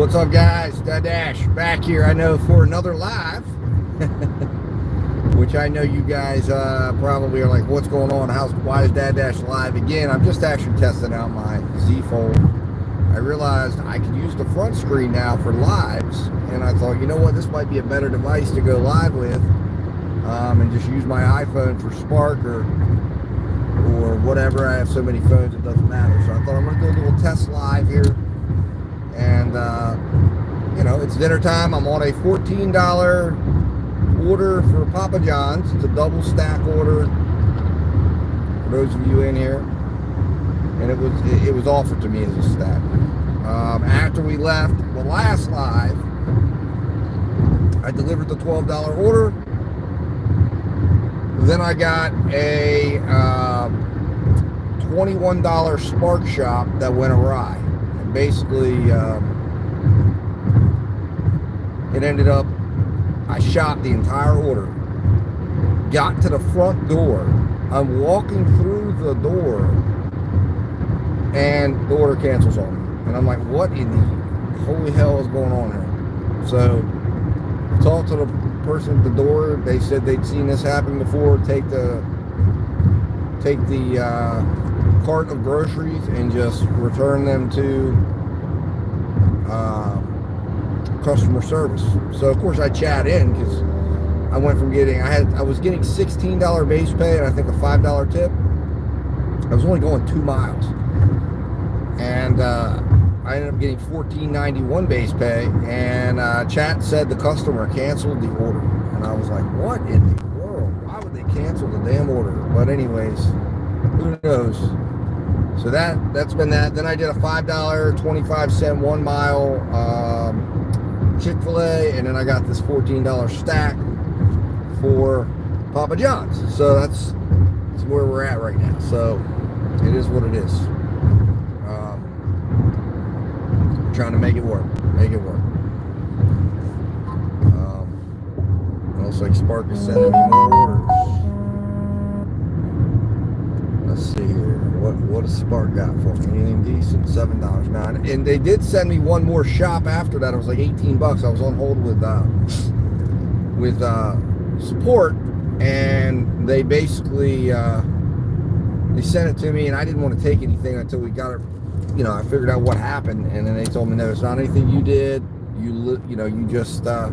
What's up, guys? Dad Dash back here. I know for another live, which I know you guys probably are like, "What's going on? Why is Dad Dash live again?" I'm just actually testing out my Z Fold. I realized I could use the front screen now for lives, and I thought, you know what, this might be a better device to go live with, and just use my iPhone for Spark or whatever. I have so many phones, it doesn't matter. So I thought I'm going to do a little test live here. And, you know, it's dinner time. I'm on a $14 order for Papa John's. It's a double stack order for those of you in here. And it was offered to me as a stack. After we left the last live, I delivered the $12 order. Then I got a $21 Spark Shop that went awry. And basically, it ended up, I shopped the entire order, got to the front door. I'm walking through the door, and the order cancels on me. And I'm like, what in the holy hell is going on here? So I talked to the person at the door. They said they'd seen this happen before. Take the cart of groceries and just return them to customer service. So of course I chat in, because I went from I was getting $16 base pay and I think a $5 tip. I was only going 2 miles, and I ended up getting $14.91 base pay, and chat said the customer canceled the order. And I was like, what in the world? Why would they cancel the damn order? But anyways, who knows? So that's been that. Then I did a $5.25 1 mile Chick-fil-A, and then I got this $14 stack for Papa John's. So that's where we're at right now. So it is what it is. Trying to make it work. Looks like Spark is sending me more orders. Let's see here. What does Spark got for me? Anything decent? $7 now. And they did send me one more shop after that. It was like $18. I was on hold with support, and they basically they sent it to me, and I didn't want to take anything until we got it. You know, I figured out what happened, and then they told me, no, it's not anything you did. You just the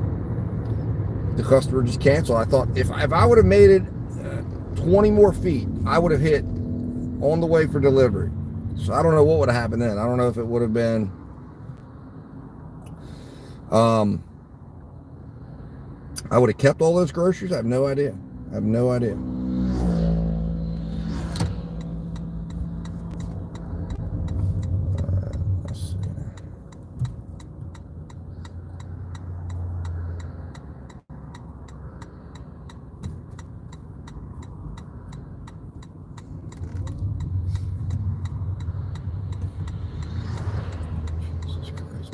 customer just canceled. I thought if I would have made it 20 more feet, I would have hit on the way for delivery. So I don't know what would have happened then. I don't know if it would have been I would have kept all those groceries. I have no idea.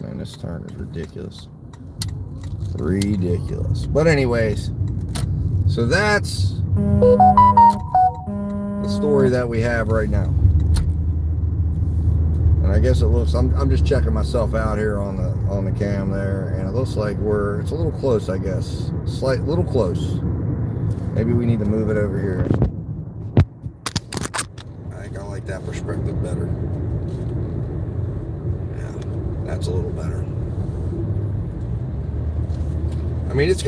Man, this turn is ridiculous. But anyways, so that's the story that we have right now. And I guess it looks, I'm just checking myself out here on the cam there, and it looks like it's a little close, I guess. Little close. Maybe we need to move it over here. I think I like that perspective better. That's a little better. I mean, it's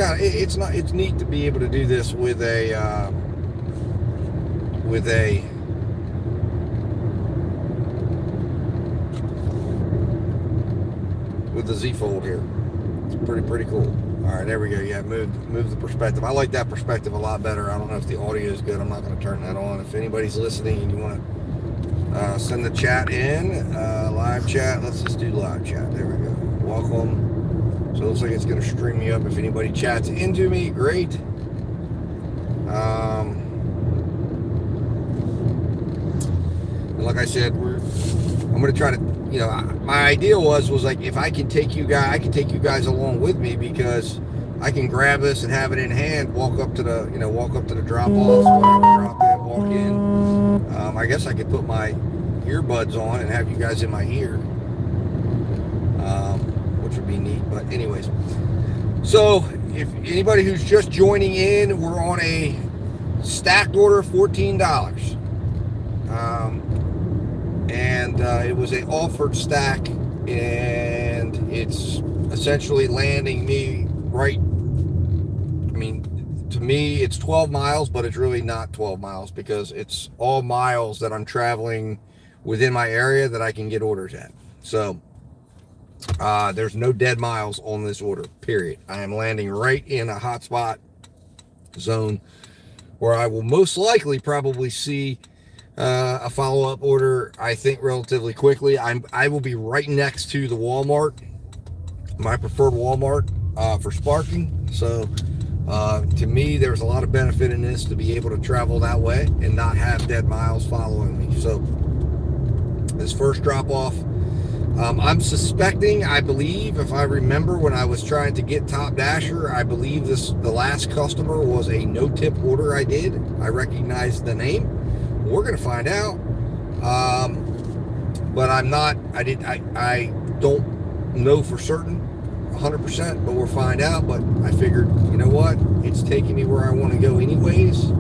neat to be able to do this with the Z Fold here. It's pretty cool. All right, there we go. Yeah, move the perspective. I like that perspective a lot better. I don't know if the audio is good. I'm not going to turn that on. If anybody's listening and you want to send the chat in, live chat. Let's just do live chat. There we go. Welcome. So it looks like it's going to stream me up. If anybody chats into me, great. And like I said, I'm going to try to, my idea was like, if I can take you guys along with me, because I can grab this and have it in hand, walk up to the drop offs, drop in, walk in. I guess I could put my earbuds on and have you guys in my ear, which would be anyways, so if anybody who's just joining in, we're on a stacked order of $14. And it was an offered stack, and it's essentially landing me right. I mean, to me, it's 12 miles, but it's really not 12 miles because it's all miles that I'm traveling within my area that I can get orders at. So there's no dead miles on this order, period. I am landing right in a hotspot zone where I will most likely probably see a follow-up order, I think, relatively quickly. I will be right next to the Walmart, my preferred Walmart for sparking. So to me, there's a lot of benefit in this to be able to travel that way and not have dead miles following me. So this first drop off, I'm suspecting, I believe, if I remember when I was trying to get Top Dasher, I believe the last customer was a no-tip order I did. I recognized the name. We're going to find out. But I don't know for certain 100%, but we'll find out. But I figured, you know what? It's taking me where I want to go anyways.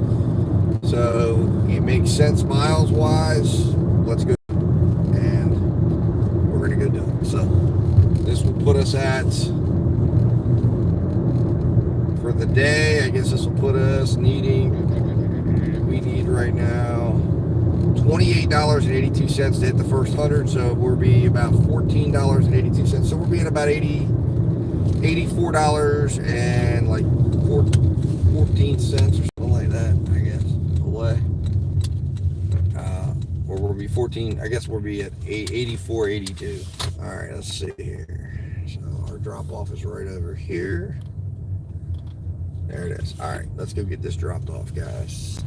So it makes sense miles wise. Let's go. And we're going to go do it. So this will put us at, for the day, I guess this will put us we need right now $28.82 to hit the first 100. So we'll be about $14.82. So we'll be at about $84 and like 14 cents or something like that, I guess, away. Or we'll be 14, I guess we'll be at 84.82. All right, let's see here. So our drop off is right over here. There it is. All right, let's go get this dropped off, guys.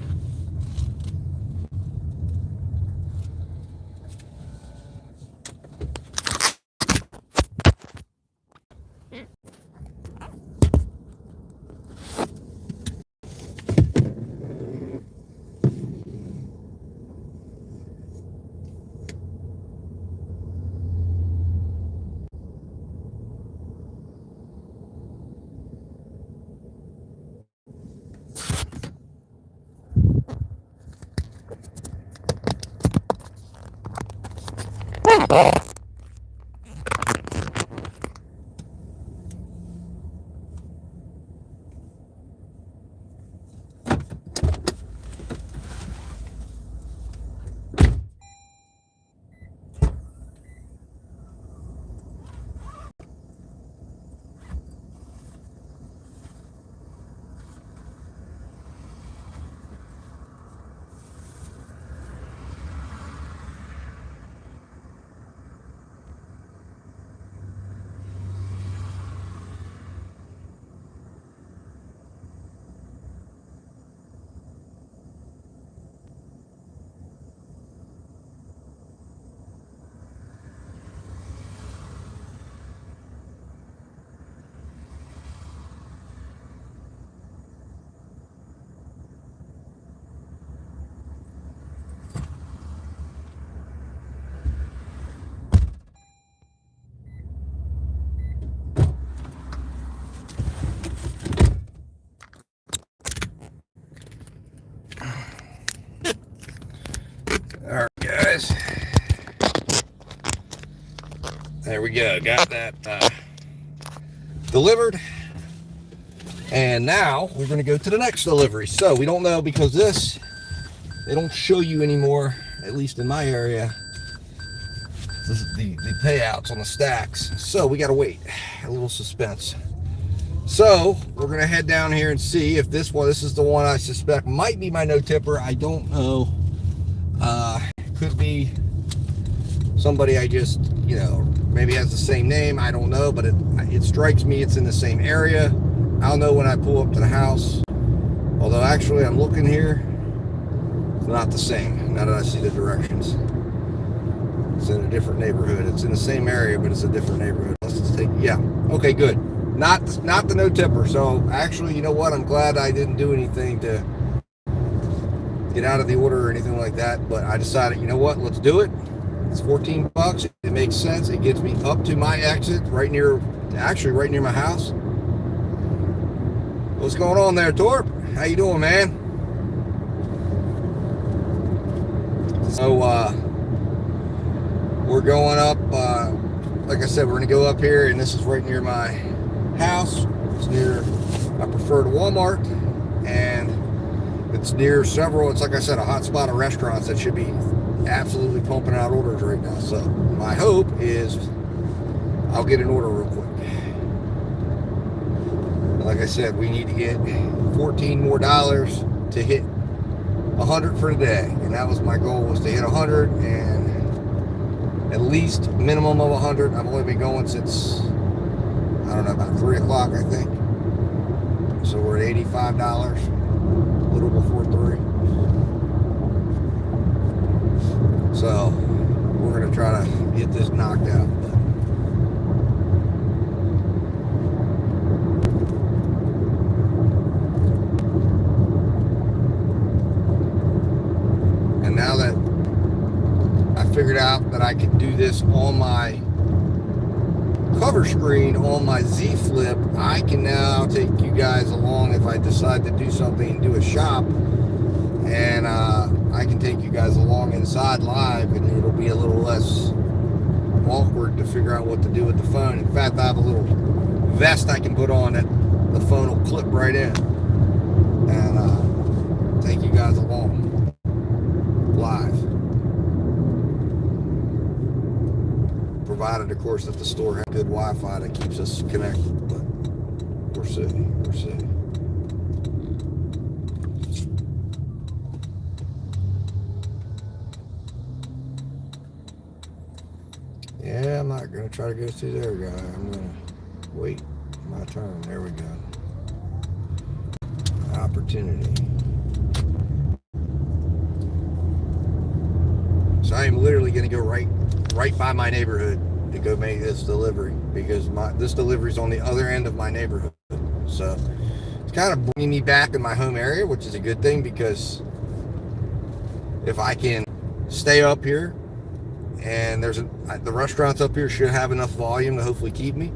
There we go. Got that delivered. And now we're going to go to the next delivery. So we don't know because they don't show you anymore, at least in my area, the payouts on the stacks. So we got to wait. A little suspense. So we're going to head down here and see if this is the one I suspect might be my no tipper. I don't know. Could be somebody I just, maybe has the same name. I don't know, but it strikes me it's in the same area. I'll know when I pull up to the house. Although actually I'm looking here, it's not the same. Now that I see the directions, it's in a different neighborhood. It's in the same area, but it's a different neighborhood. Let's just take, yeah, okay, good. Not the no tipper. So actually, you know what? I'm glad I didn't do anything to get out of the order or anything like that. But I decided, you know what? Let's do it. It's $14. It makes sense. It gets me up to my exit right near actually right near my house. What's going on there, Torp? How you doing, man? So we're going up, like I said, we're gonna go up here, and this is right near my house. It's near my preferred Walmart, and it's near several, it's like I said, a hot spot of restaurants that should be absolutely pumping out orders right now. So my hope is I'll get an order real quick. Like I said, we need to get $14 more to hit 100 for today, and that was my goal, was to hit 100 and at least minimum of 100. I've only been going since, I don't know, about 3 o'clock, I think. So we're at $85, a little before 3. So we're gonna try to get this knocked out. And now that I figured out that I could do this on my cover screen on my Z Flip, I can now take you guys along if I decide to do something and do a shop, and I can take you guys along inside live, and it'll be a little less awkward to figure out what to do with the phone. In fact, I have a little vest I can put on that the phone will clip right in, and take you guys along live. Provided, of course, that the store has good Wi-Fi that keeps us connected, but we'll see. Yeah, I'm not going to try to go through there, guy. I'm going to wait my turn. There we go. Opportunity. So I am literally going to go right by my neighborhood to go make this delivery, because this delivery is on the other end of my neighborhood. So it's kind of bringing me back in my home area, which is a good thing, because if I can stay up here, and the restaurants up here should have enough volume to hopefully keep me,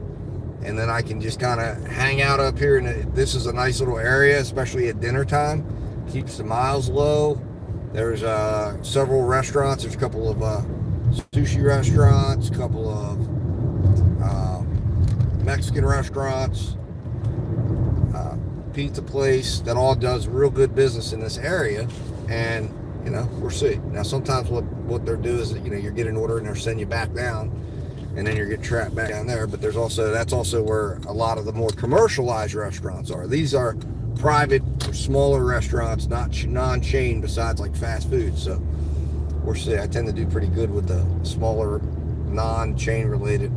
and then I can just kind of hang out up here, and this is a nice little area, especially at dinner time. Keeps the miles low. There's several restaurants. There's a couple of sushi restaurants, a couple of Mexican restaurants, pizza place that all does real good business in this area, and we'll see. Now sometimes what they'll do is you get an order and they'll send you back down, and then you get trapped back down there. But that's also where a lot of the more commercialized restaurants are. These are private, smaller restaurants, not non-chain, besides like fast food. So we'll see. I tend to do pretty good with the smaller, non-chain related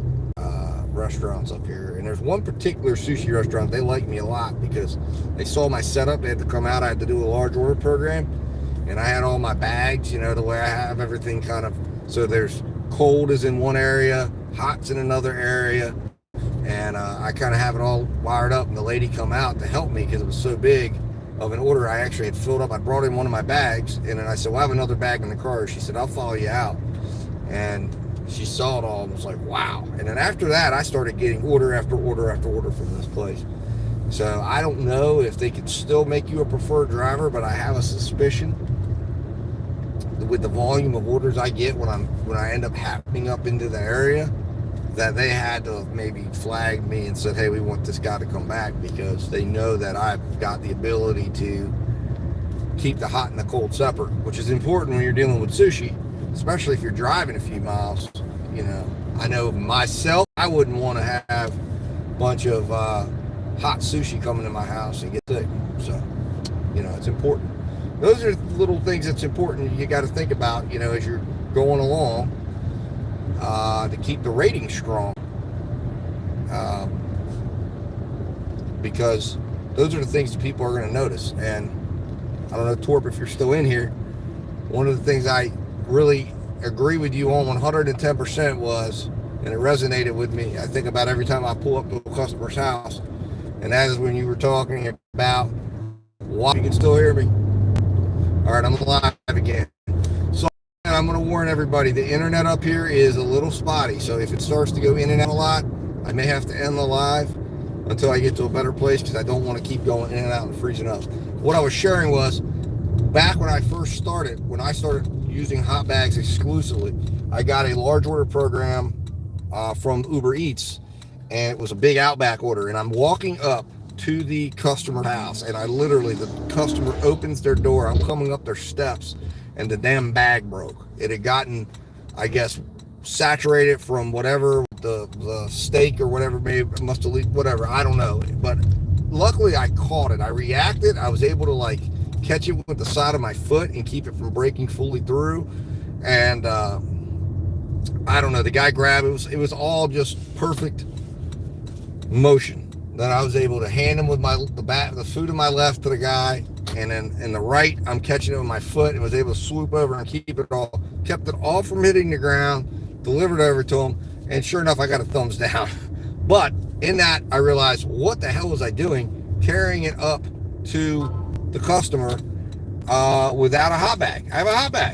restaurants up here. And there's one particular sushi restaurant, they like me a lot because they saw my setup. They had to come out. I had to do a large order program, and I had all my bags, the way I have everything kind of. So there's cold is in one area, hot's in another area, and I kind of have it all wired up. And the lady come out to help me because it was so big of an order. I actually had filled up. I brought in one of my bags, and then I said, well, I have another bag in the car. She said, I'll follow you out. And she saw it all and was like, wow. And then after that, I started getting order after order after order from this place. So I don't know if they could still make you a preferred driver, but I have a suspicion with the volume of orders I get when I end up happening up into the area, that they had to have maybe flagged me and said, hey, we want this guy to come back, because they know that I've got the ability to keep the hot and the cold separate, which is important when you're dealing with sushi, especially if you're driving a few miles. I know myself, I wouldn't want to have a bunch of hot sushi coming to my house and get sick. So, it's important. Those are little things that's important you got to think about, as you're going along, to keep the rating strong. Because those are the things that people are going to notice. And I don't know, Torp, if you're still in here, one of the things I really agree with you on 110% was, and it resonated with me, I think about every time I pull up to a customer's house, and that is when you were talking about why. You can still hear me. All right, I'm live again. So I'm going to warn everybody, the internet up here is a little spotty. So if it starts to go in and out a lot, I may have to end the live until I get to a better place because I don't want to keep going in and out and freezing up. What I was sharing was back when I first started, when I started using hot bags exclusively, I got a large order program from Uber Eats, and it was a big Outback order, and I'm walking up to the customer house, and the customer opens their door, I'm coming up their steps, and the damn bag broke. It had gotten, I guess, saturated from whatever the steak or whatever, maybe must have leaked, whatever, I don't know. But luckily I caught it. I reacted. I was able to like catch it with the side of my foot and keep it from breaking fully through. And I don't know, the guy grabbed it. It was all just perfect motion that I was able to hand him with the food in my left to the guy, and then in the right I'm catching it with my foot, and was able to swoop over and kept it all from hitting the ground, delivered over to him, and sure enough I got a thumbs down. But in that I realized, what the hell was I doing carrying it up to the customer without a hot bag? I have a hot bag.